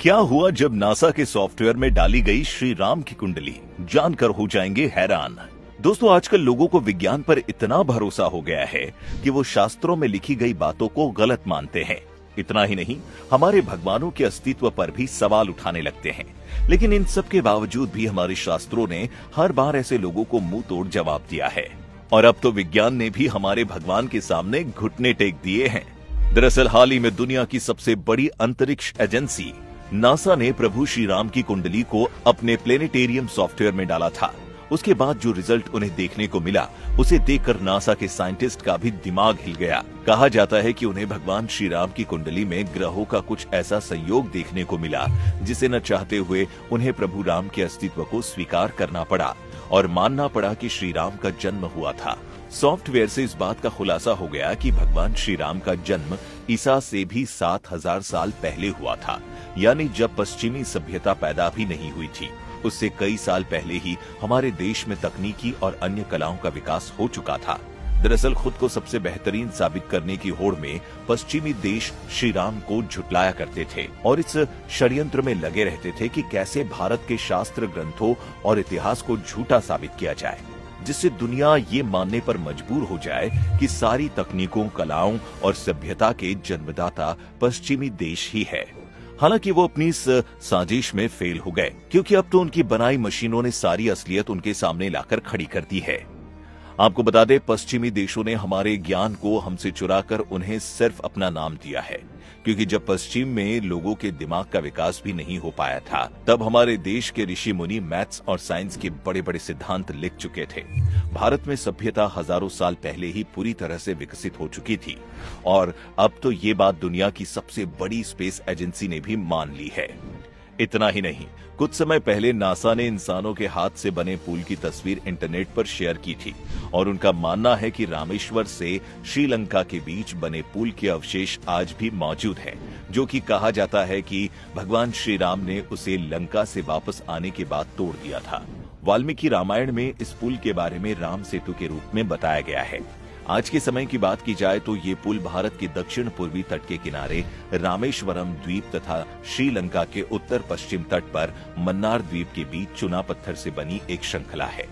क्या हुआ जब नासा के सॉफ्टवेयर में डाली गई श्री राम की कुंडली, जानकर हो जाएंगे हैरान। दोस्तों, आजकल लोगों को विज्ञान पर इतना भरोसा हो गया है कि वो शास्त्रों में लिखी गई बातों को गलत मानते हैं। इतना ही नहीं, हमारे भगवानों के अस्तित्व पर भी सवाल उठाने लगते हैं। लेकिन इन सब के बावजूद भी हमारे शास्त्रों ने हर बार ऐसे लोगों को मुंह तोड़ जवाब दिया है। और अब तो विज्ञान ने भी हमारे भगवान के सामने घुटने टेक दिए हैं। दरअसल हाल ही में दुनिया की सबसे बड़ी अंतरिक्ष एजेंसी नासा ने प्रभु श्री राम की कुंडली को अपने प्लेनेटेरियम सॉफ्टवेयर में डाला था। उसके बाद जो रिजल्ट उन्हें देखने को मिला, उसे देखकर नासा के साइंटिस्ट का भी दिमाग हिल गया। कहा जाता है कि उन्हें भगवान श्री राम की कुंडली में ग्रहों का कुछ ऐसा संयोग देखने को मिला जिसे न चाहते हुए उन्हें प्रभु राम के अस्तित्व को स्वीकार करना पड़ा और मानना पड़ा कि श्री राम का जन्म हुआ था। सॉफ्टवेयर से इस बात का खुलासा हो गया कि भगवान श्री राम का जन्म ईसा से भी 7000 साल पहले हुआ था, यानी जब पश्चिमी सभ्यता पैदा भी नहीं हुई थी। उससे कई साल पहले ही हमारे देश में तकनीकी और अन्य कलाओं का विकास हो चुका था। दरअसल खुद को सबसे बेहतरीन साबित करने की होड़ में पश्चिमी देश श्री राम को झुटलाया करते थे और इस षड्यंत्र में लगे रहते थे कि कैसे भारत के शास्त्र ग्रंथों और इतिहास को झूठा साबित किया जाए, जिससे दुनिया ये मानने पर मजबूर हो जाए कि सारी तकनीकों, कलाओं और सभ्यता के जन्मदाता पश्चिमी देश ही है। हालांकि वो अपनी इस साजिश में फेल हो गए, क्योंकि अब तो उनकी बनाई मशीनों ने सारी असलियत उनके सामने लाकर खड़ी कर दी है। आपको बता दें, पश्चिमी देशों ने हमारे ज्ञान को हमसे चुराकर उन्हें सिर्फ अपना नाम दिया है, क्योंकि जब पश्चिम में लोगों के दिमाग का विकास भी नहीं हो पाया था, तब हमारे देश के ऋषि मुनि मैथ्स और साइंस के बड़े बड़े सिद्धांत लिख चुके थे। भारत में सभ्यता हजारों साल पहले ही पूरी तरह से विकसित हो चुकी थी और अब तो ये बात दुनिया की सबसे बड़ी स्पेस एजेंसी ने भी मान ली है। इतना ही नहीं, कुछ समय पहले नासा ने इंसानों के हाथ से बने पुल की तस्वीर इंटरनेट पर शेयर की थी और उनका मानना है कि रामेश्वर से श्रीलंका के बीच बने पुल के अवशेष आज भी मौजूद हैं, जो कि कहा जाता है कि भगवान श्री राम ने उसे लंका से वापस आने के बाद तोड़ दिया था। वाल्मीकि रामायण में इस पुल के बारे में राम सेतु के रूप में बताया गया है। आज के समय की बात की जाए तो ये पुल भारत के दक्षिण पूर्वी तट के किनारे रामेश्वरम द्वीप तथा श्रीलंका के उत्तर पश्चिम तट पर मन्नार द्वीप के बीच चुना पत्थर से बनी एक श्रृंखला है।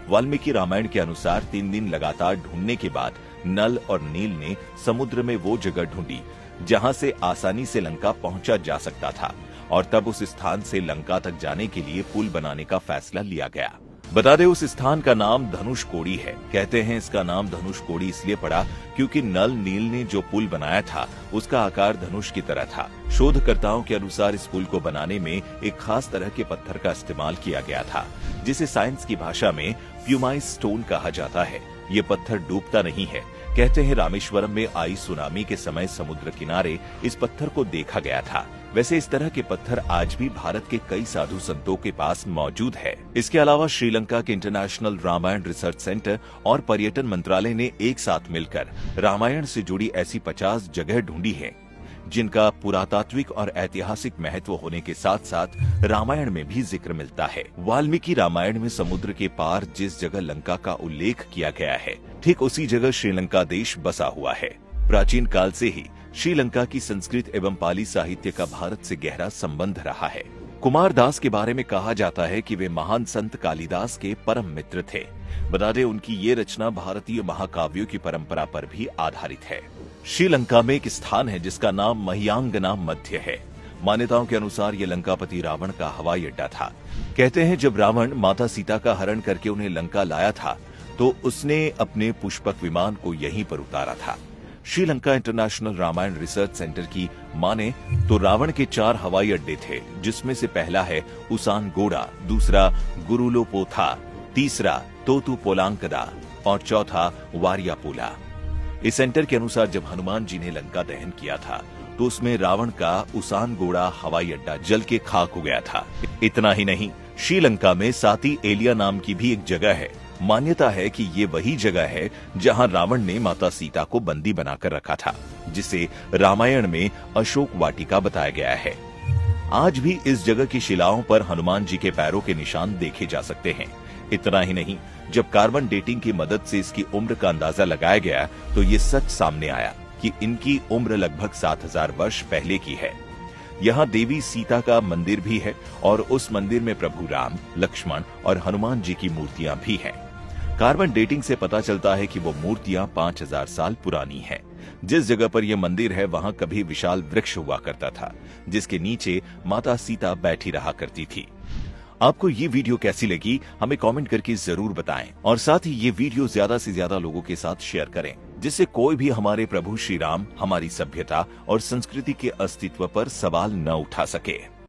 वाल्मीकि रामायण के अनुसार 3 दिन लगातार ढूंढने के बाद नल और नील ने समुद्र में वो जगह ढूंढी जहां से आसानी से लंका पहुंचा जा सकता था और तब उस स्थान से लंका तक जाने के लिए पुल बनाने का फैसला लिया गया। बता दें, उस स्थान का नाम धनुषकोडी है। कहते हैं इसका नाम धनुषकोडी इसलिए पड़ा क्योंकि नल नील ने जो पुल बनाया था उसका आकार धनुष की तरह था। शोधकर्ताओं के अनुसार इस पुल को बनाने में एक खास तरह के पत्थर का इस्तेमाल किया गया था, जिसे साइंस की भाषा में प्यूमाइस स्टोन कहा जाता है। ये पत्थर डूबता नहीं है। कहते हैं रामेश्वरम में आई सुनामी के समय समुद्र किनारे इस पत्थर को देखा गया था। वैसे इस तरह के पत्थर आज भी भारत के कई साधु संतों के पास मौजूद है। इसके अलावा श्रीलंका के इंटरनेशनल रामायण रिसर्च सेंटर और पर्यटन मंत्रालय ने एक साथ मिलकर रामायण से जुड़ी ऐसी 50 जगह ढूंढी है, जिनका पुरातात्विक और ऐतिहासिक महत्व होने के साथ साथ रामायण में भी जिक्र मिलता है। वाल्मीकि रामायण में समुद्र के पार जिस जगह लंका का उल्लेख किया गया है, ठीक उसी जगह श्रीलंका देश बसा हुआ है। प्राचीन काल से ही श्रीलंका की संस्कृत एवं पाली साहित्य का भारत से गहरा संबंध रहा है। कुमार दास के बारे में कहा जाता है कि वे महान संत कालिदास के परम मित्र थे। बता दें, उनकी ये रचना भारतीय महाकाव्यों की परंपरा पर भी आधारित है। श्रीलंका में एक स्थान है जिसका नाम महियांगना मध्य है। मान्यताओं के अनुसार ये लंकापति रावण का हवाई अड्डा था। कहते हैं जब रावण माता सीता का हरण करके उन्हें लंका लाया था तो उसने अपने पुष्पक विमान को यहीं पर उतारा था। Sri Lanka international Ramayana research centre की माने तो रावण के 4 हवाई अड्डे थे, जिसमें से पहला है उसानगोड़ा, दूसरा गुरुलोपोथा, तीसरा तोतुपोलांकदा और चौथा वारियापोला। इस सेंटर के अनुसार जब हनुमान जी ने लंका दहन किया था तो उसमें रावण का उसानगोड़ा हवाई अड्डा जल के खाक हो गया था। इतना ही नहीं, श्रीलंका में साती एलिया नाम की भी एक जगह है। मान्यता है कि ये वही जगह है जहां रावण ने माता सीता को बंदी बनाकर रखा था, जिसे रामायण में अशोक वाटिका बताया गया है। आज भी इस जगह की शिलाओं पर हनुमान जी के पैरों के निशान देखे जा सकते हैं। इतना ही नहीं, जब कार्बन डेटिंग की मदद से इसकी उम्र का अंदाजा लगाया गया तो ये सच सामने आया कि इनकी उम्र लगभग 7000 वर्ष पहले की है। यहाँ देवी सीता का मंदिर भी है और उस मंदिर में प्रभु राम, लक्ष्मण और हनुमान जी की मूर्तियां भी हैं। कार्बन डेटिंग से पता चलता है कि वो मूर्तियां 5000 साल पुरानी हैं। जिस जगह पर यह मंदिर है वहां कभी विशाल वृक्ष हुआ करता था, जिसके नीचे माता सीता बैठी रहा करती थी। आपको ये वीडियो कैसी लगी हमें कमेंट करके जरूर बताएं और साथ ही ये वीडियो ज्यादा से ज्यादा लोगों के साथ शेयर करें, जिससे कोई भी हमारे प्रभु श्री राम, हमारी सभ्यता और संस्कृति के अस्तित्व पर सवाल न उठा सके।